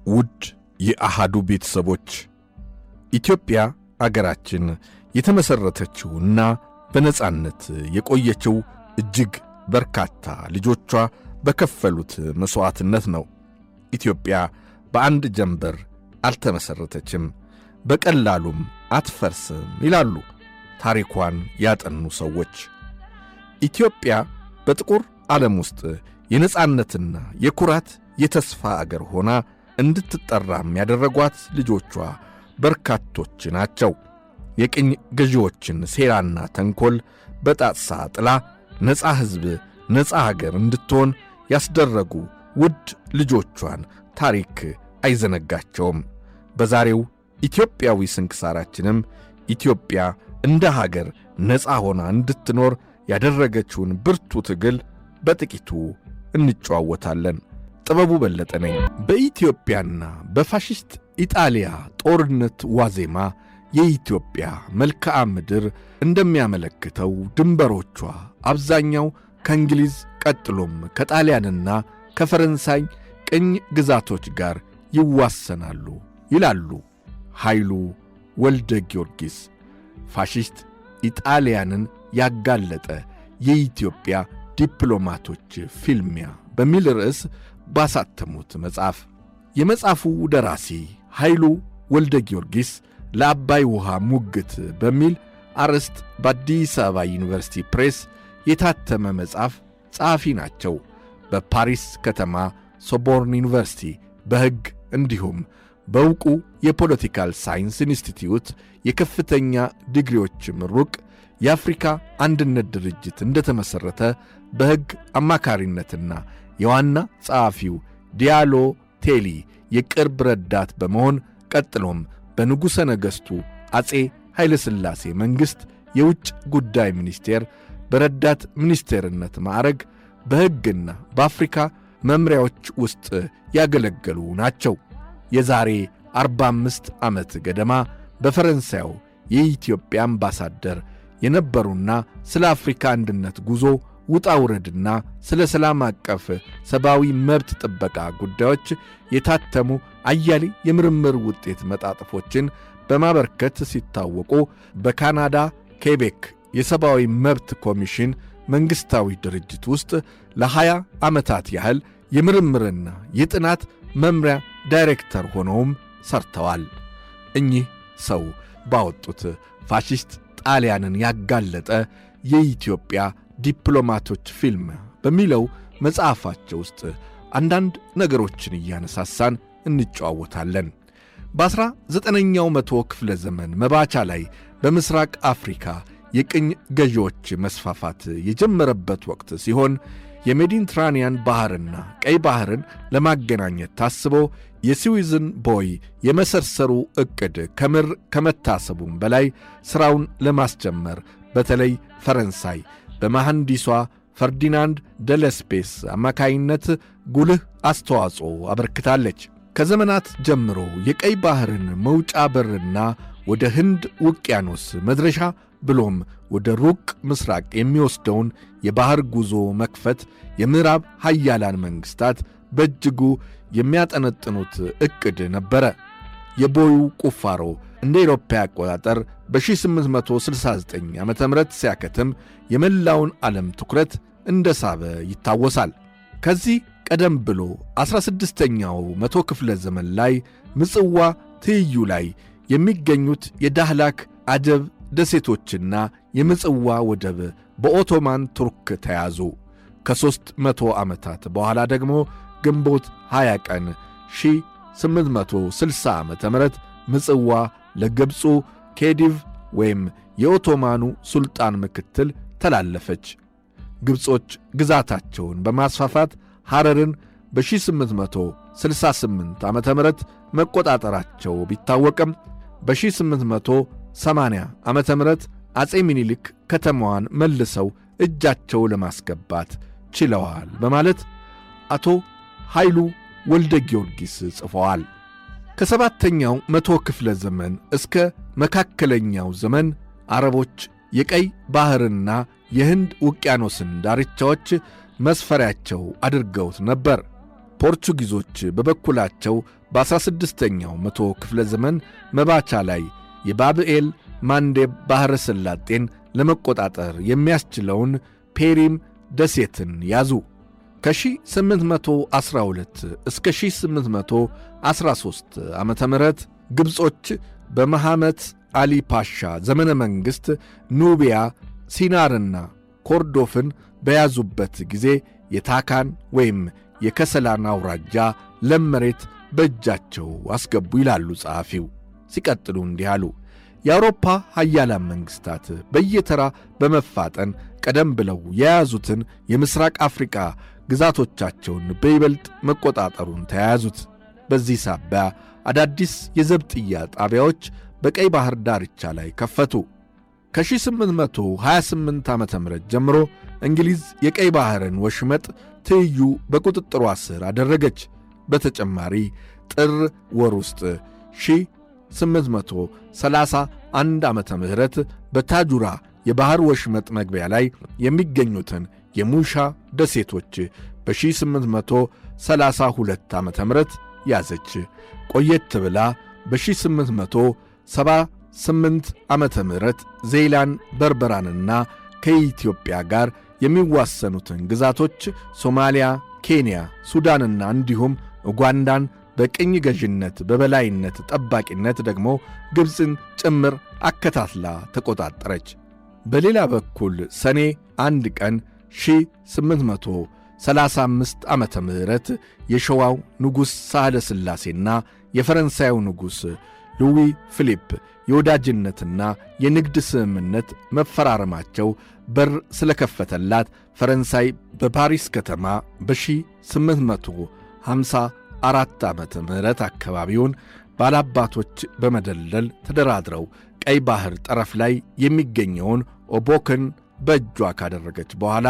ውድ የአሃዱ ቤተሰቦች ኢትዮጵያ አገራችን የተመሰረተችውና በነጻነት የቆየችው እጅግ በርካታ ልጆቿ በከፈሉት መስዋዕትነት ነው። ኢትዮጵያ በአንድ ጀንበር አልተመሰረተችም፣ በቀላሉም አትፈርስም ይላሉ ታሪኳን ያጠኑ ሰዎች። ኢትዮጵያ በጥቁር ዓለም ውስጥ የነጻነትና የኩራት የተስፋ አገር ሆና እንድትጠራም ያደረጓት ልጆቿ በርካቶች ናቸው። የቅኝ ገዢዎችን ሴራና ተንኮል በጣጥሳ ጥላ ነጻ ሕዝብ፣ ነጻ አገር እንድትሆን ያስደረጉ ውድ ልጆቿን ታሪክ አይዘነጋቸውም። በዛሬው ኢትዮጵያዊ ስንክሳራችንም ኢትዮጵያ እንደ ሀገር ነጻ ሆና እንድትኖር ያደረገችውን ብርቱ ትግል በጥቂቱ እንጨዋወታለን። ጥበቡ በለጠ ነኝ። በኢትዮጵያና በፋሽስት ኢጣሊያ ጦርነት ዋዜማ የኢትዮጵያ መልክዓ ምድር እንደሚያመለክተው ድንበሮቿ አብዛኛው ከእንግሊዝ ቀጥሎም ከጣሊያንና ከፈረንሳይ ቅኝ ግዛቶች ጋር ይዋሰናሉ ይላሉ ኃይሉ ወልደ ጊዮርጊስ ፋሽስት ኢጣሊያንን ያጋለጠ የኢትዮጵያ ዲፕሎማቶች ፊልሚያ በሚል ርዕስ ባሳተሙት መጽሐፍ። የመጽሐፉ ደራሲ ኃይሉ ወልደ ጊዮርጊስ ለአባይ ውሃ ሙግት በሚል አርዕስት በአዲስ አበባ ዩኒቨርሲቲ ፕሬስ የታተመ መጽሐፍ ጸሐፊ ናቸው። በፓሪስ ከተማ ሶቦርን ዩኒቨርሲቲ በሕግ እንዲሁም በዕውቁ የፖለቲካል ሳይንስ ኢንስቲትዩት የከፍተኛ ዲግሪዎች ምሩቅ የአፍሪካ አንድነት ድርጅት እንደተመሠረተ በሕግ አማካሪነትና የዋና ጸሐፊው ዲያሎ ቴሊ የቅርብ ረዳት በመሆን ቀጥሎም በንጉሠ ነገሥቱ አጼ ኃይለ ሥላሴ መንግሥት የውጭ ጉዳይ ሚኒስቴር በረዳት ሚኒስቴርነት ማዕረግ በሕግና በአፍሪካ መምሪያዎች ውስጥ ያገለገሉ ናቸው። የዛሬ 45 ዓመት ገደማ በፈረንሳዩ የኢትዮጵያ አምባሳደር የነበሩና ስለ አፍሪካ አንድነት ጉዞ ውጣ ውረድና ስለ ሰላም አቀፍ ሰብአዊ መብት ጥበቃ ጉዳዮች የታተሙ አያሌ የምርምር ውጤት መጣጥፎችን በማበርከት ሲታወቁ በካናዳ ኬቤክ የሰብአዊ መብት ኮሚሽን መንግሥታዊ ድርጅት ውስጥ ለ20 ዓመታት ያህል የምርምርና የጥናት መምሪያ ዳይሬክተር ሆነውም ሰርተዋል። እኚህ ሰው ባወጡት ፋሽስት ጣሊያንን ያጋለጠ የኢትዮጵያ ዲፕሎማቶች ፊልም በሚለው መጽሐፋቸው ውስጥ አንዳንድ ነገሮችን እያነሳሳን እንጨዋወታለን። በ19ኛው መቶ ክፍለ ዘመን መባቻ ላይ በምስራቅ አፍሪካ የቅኝ ገዢዎች መስፋፋት የጀመረበት ወቅት ሲሆን የሜዲትራንያን ባሕርና ቀይ ባሕርን ለማገናኘት ታስቦ የስዊዝን ቦይ የመሰርሰሩ ዕቅድ ከምር ከመታሰቡም በላይ ሥራውን ለማስጀመር በተለይ ፈረንሳይ በመሐንዲሷ ፈርዲናንድ ደለስፔስ አማካይነት ጉልህ አስተዋጽኦ አበርክታለች። ከዘመናት ጀምሮ የቀይ ባሕርን መውጫ በርና ወደ ህንድ ውቅያኖስ መድረሻ ብሎም ወደ ሩቅ ምስራቅ የሚወስደውን የባሕር ጉዞ መክፈት የምዕራብ ኃያላን መንግሥታት በእጅጉ የሚያጠነጥኑት ዕቅድ ነበረ። የቦዩ ቁፋሮ እንደ ኤሮፓ አቆጣጠር በ1869 ዓ.ም ሲያከትም የመላውን ዓለም ትኩረት እንደ ሳበ ይታወሳል። ከዚህ ቀደም ብሎ 16ኛው መቶ ክፍለ ዘመን ላይ ምጽዋ ትይዩ ላይ የሚገኙት የዳህላክ አጀብ ደሴቶችና የምጽዋ ወደብ በኦቶማን ቱርክ ተያዙ። ከ300 ዓመታት በኋላ ደግሞ ግንቦት 20 ቀን 1860 ዓ.ም ምጽዋ ለግብፁ ኬዲቭ ወይም የኦቶማኑ ሱልጣን ምክትል ተላለፈች። ግብጾች ግዛታቸውን በማስፋፋት ሐረርን በ1868 ዓመተ ምህረት መቆጣጠራቸው ቢታወቅም በ1880 ዓመተ ምህረት አጼ ሚኒሊክ ከተማዋን መልሰው እጃቸው ለማስገባት ችለዋል በማለት አቶ ኃይሉ ወልደ ጊዮርጊስ ጽፈዋል። ከሰባተኛው መቶ ክፍለ ዘመን እስከ መካከለኛው ዘመን አረቦች የቀይ ባሕርና የህንድ ውቅያኖስን ዳርቻዎች መስፈሪያቸው አድርገውት ነበር። ፖርቹጊዞች በበኩላቸው በ16ኛው መቶ ክፍለ ዘመን መባቻ ላይ የባብኤል ማንዴብ ባሕረ ሰላጤን ለመቆጣጠር የሚያስችለውን ፔሪም ደሴትን ያዙ። ከ1812 እስከ 1813 ዓመተ ምህረት ግብጾች በመሐመት አሊ ፓሻ ዘመነ መንግሥት ኑቢያ፣ ሲናርና ኮርዶፍን በያዙበት ጊዜ የታካን ወይም የከሰላን አውራጃ ለም መሬት በእጃቸው አስገቡ ይላሉ ጸሐፊው። ሲቀጥሉ እንዲህ አሉ። የአውሮፓ ኃያላን መንግሥታት በየተራ በመፋጠን ቀደም ብለው የያዙትን የምሥራቅ አፍሪካ ግዛቶቻቸውን በይበልጥ መቆጣጠሩን ተያያዙት። በዚህ ሳቢያ አዳዲስ የዘብጥያ ጣቢያዎች በቀይ ባሕር ዳርቻ ላይ ከፈቱ። ከ1828 ዓ ም ጀምሮ እንግሊዝ የቀይ ባሕርን ወሽመጥ ትይዩ በቁጥጥሯ ስር አደረገች። በተጨማሪ ጥር ወር ውስጥ 1831 ዓመተ ምህረት በታጁራ የባሕር ወሽመጥ መግቢያ ላይ የሚገኙትን የሙሻ ደሴቶች በ1832 ዓመተ ምህረት ያዘች። ቆየት ብላ በ1878 ዓመተ ምህረት ዜይላን በርበራንና ከኢትዮጵያ ጋር የሚዋሰኑትን ግዛቶች ሶማሊያ፣ ኬንያ፣ ሱዳንና እንዲሁም ኡጋንዳን በቅኝ ገዥነት በበላይነት ጠባቂነት ደግሞ ግብፅን ጭምር አከታትላ ተቆጣጠረች። በሌላ በኩል ሰኔ 1 ቀን 1835 ዓመተ ምህረት የሸዋው ንጉሥ ሳህለ ሥላሴና የፈረንሳዩ ንጉሥ ሉዊ ፊሊፕ የወዳጅነትና የንግድ ስምምነት መፈራረማቸው በር ስለከፈተላት ፈረንሳይ በፓሪስ ከተማ በ1854 ዓመተ ምህረት አካባቢውን ባላባቶች በመደለል ተደራድረው ቀይ ባሕር ጠረፍ ላይ የሚገኘውን ኦቦክን በእጇ ካደረገች በኋላ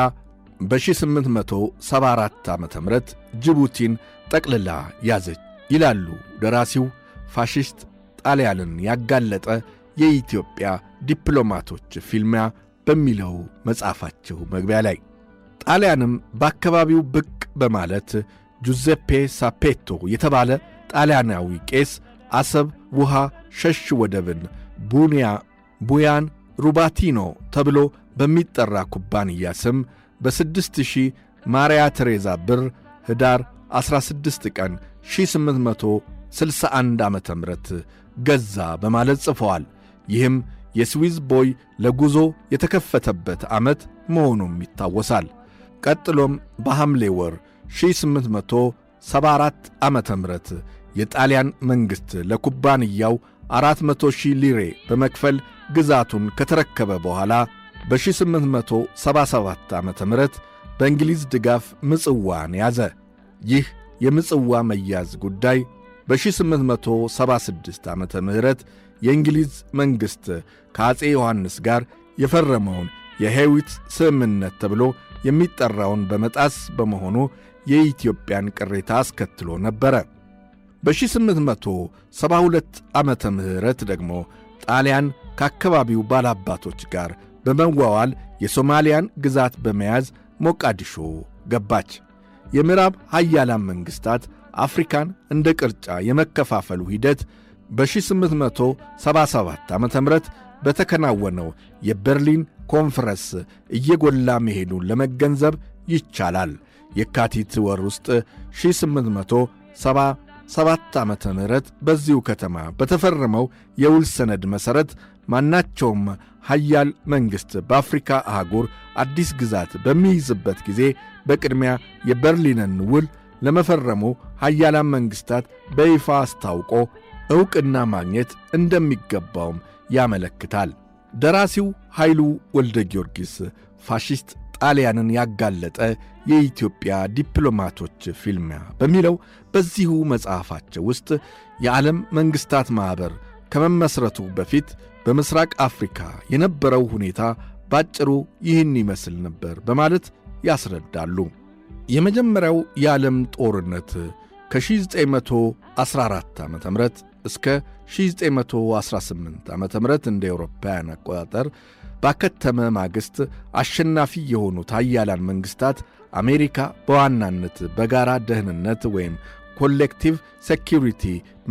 በ1874 ዓመተ ምህረት ጅቡቲን ጠቅልላ ያዘች ይላሉ ደራሲው ፋሽስት ጣሊያንን ያጋለጠ የኢትዮጵያ ዲፕሎማቶች ፊልሚያ በሚለው መጽሐፋቸው መግቢያ ላይ። ጣሊያንም በአካባቢው ብቅ በማለት ጁዜፔ ሳፔቶ የተባለ ጣሊያናዊ ቄስ አሰብ ውሃ ሸሽ ወደብን ቡያን ሩባቲኖ ተብሎ በሚጠራ ኩባንያ ስም በ6000 ማርያ ቴሬዛ ብር ኅዳር 16 ቀን 1861 ዓመተ ምህረት ገዛ በማለት ጽፈዋል። ይህም የስዊዝ ቦይ ለጉዞ የተከፈተበት ዓመት መሆኑም ይታወሳል። ቀጥሎም በሐምሌ ወር 1874 ዓመተ ምህረት የጣሊያን መንግሥት ለኩባንያው 400,000 ሊሬ በመክፈል ግዛቱን ከተረከበ በኋላ በ1877 ዓመተ ምህረት በእንግሊዝ ድጋፍ ምጽዋን ያዘ። ይህ የምጽዋ መያዝ ጉዳይ በ1876 ዓመተ ምህረት የእንግሊዝ መንግሥት ከአፄ ዮሐንስ ጋር የፈረመውን የሄዊት ስምምነት ተብሎ የሚጠራውን በመጣስ በመሆኑ የኢትዮጵያን ቅሬታ አስከትሎ ነበረ። በ1872 ዓመተ ምህረት ደግሞ ጣሊያን ከአካባቢው ባላባቶች ጋር በመዋዋል የሶማሊያን ግዛት በመያዝ ሞቃዲሾ ገባች። የምዕራብ ኃያላን መንግሥታት አፍሪካን እንደ ቅርጫ የመከፋፈሉ ሂደት በ1877 ዓ ም በተከናወነው የበርሊን ኮንፈረንስ እየጎላ መሄዱን ለመገንዘብ ይቻላል። የካቲት ወር ውስጥ 1877 ዓመተ ምህረት በዚሁ ከተማ በተፈረመው የውል ሰነድ መሠረት ማናቸውም ኃያል መንግሥት በአፍሪካ አህጉር አዲስ ግዛት በሚይዝበት ጊዜ በቅድሚያ የበርሊንን ውል ለመፈረሙ ኃያላን መንግሥታት በይፋ አስታውቆ ዕውቅና ማግኘት እንደሚገባውም ያመለክታል። ደራሲው ኃይሉ ወልደ ጊዮርጊስ ፋሽስት ጣሊያንን ያጋለጠ የኢትዮጵያ ዲፕሎማቶች ፊልሚያ በሚለው በዚሁ መጽሐፋቸው ውስጥ የዓለም መንግሥታት ማኅበር ከመመስረቱ በፊት በምሥራቅ አፍሪካ የነበረው ሁኔታ ባጭሩ ይህን ይመስል ነበር በማለት ያስረዳሉ። የመጀመሪያው የዓለም ጦርነት ከ1914 ዓ ም እስከ 1918 ዓ ም እንደ አውሮፓውያን አቆጣጠር ባከተመ ማግስት አሸናፊ የሆኑት ኃያላን መንግሥታት አሜሪካ በዋናነት በጋራ ደህንነት ወይም ኮሌክቲቭ ሴኪዩሪቲ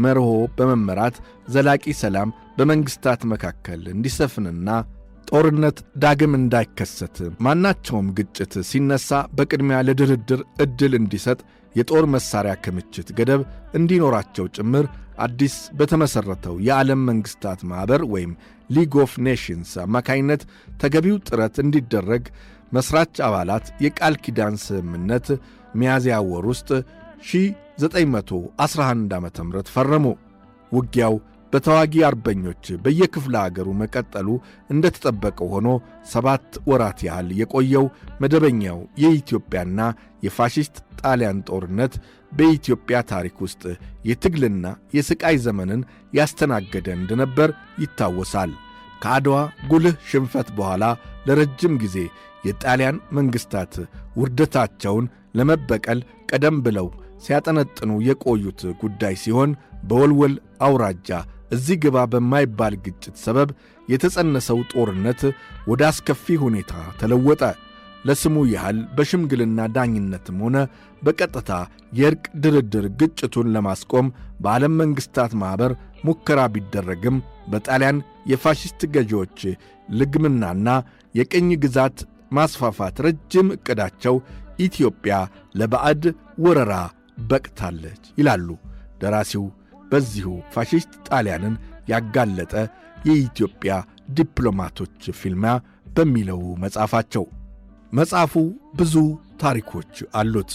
መርሆ በመመራት ዘላቂ ሰላም በመንግሥታት መካከል እንዲሰፍንና ጦርነት ዳግም እንዳይከሰት ማናቸውም ግጭት ሲነሳ በቅድሚያ ለድርድር ዕድል እንዲሰጥ የጦር መሣሪያ ክምችት ገደብ እንዲኖራቸው ጭምር አዲስ በተመሠረተው የዓለም መንግሥታት ማኅበር ወይም ሊግ ኦፍ ኔሽንስ አማካይነት ተገቢው ጥረት እንዲደረግ መሥራች አባላት የቃል ኪዳን ስምምነት ሚያዝያ ወር ውስጥ 1911 ዓ.ም ፈረሙ። ውጊያው በተዋጊ አርበኞች በየክፍለ አገሩ መቀጠሉ እንደተጠበቀው ሆኖ 7 ወራት ያህል የቆየው መደበኛው የኢትዮጵያና የፋሺስት ጣሊያን ጦርነት በኢትዮጵያ ታሪክ ውስጥ የትግልና የስቃይ ዘመንን ያስተናገደ እንደነበር ይታወሳል። ከአድዋ ጉልህ ሽንፈት በኋላ ለረጅም ጊዜ የጣሊያን መንግሥታት ውርደታቸውን ለመበቀል ቀደም ብለው ሲያጠነጥኑ የቆዩት ጉዳይ ሲሆን በወልወል አውራጃ እዚህ ግባ በማይባል ግጭት ሰበብ የተጸነሰው ጦርነት ወደ አስከፊ ሁኔታ ተለወጠ። ለስሙ ያህል በሽምግልና ዳኝነትም ሆነ በቀጥታ የእርቅ ድርድር ግጭቱን ለማስቆም በዓለም መንግሥታት ማኅበር ሙከራ ቢደረግም በጣሊያን የፋሽስት ገዢዎች ልግምናና የቅኝ ግዛት ማስፋፋት ረጅም ዕቅዳቸው ኢትዮጵያ ለባዕድ ወረራ በቅታለች ይላሉ ደራሲው በዚሁ ፋሽስት ጣሊያንን ያጋለጠ የኢትዮጵያ ዲፕሎማቶች ፊልሚያ በሚለው መጽሐፋቸው። መጽሐፉ ብዙ ታሪኮች አሉት።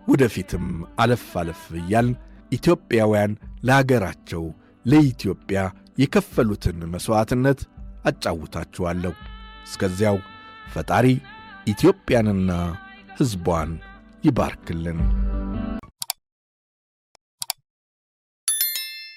ወደፊትም አለፍ አለፍ እያልን ኢትዮጵያውያን ለአገራቸው ለኢትዮጵያ የከፈሉትን መሥዋዕትነት አጫውታችኋለሁ። እስከዚያው ፈጣሪ ኢትዮጵያንና ሕዝቧን ይባርክልን።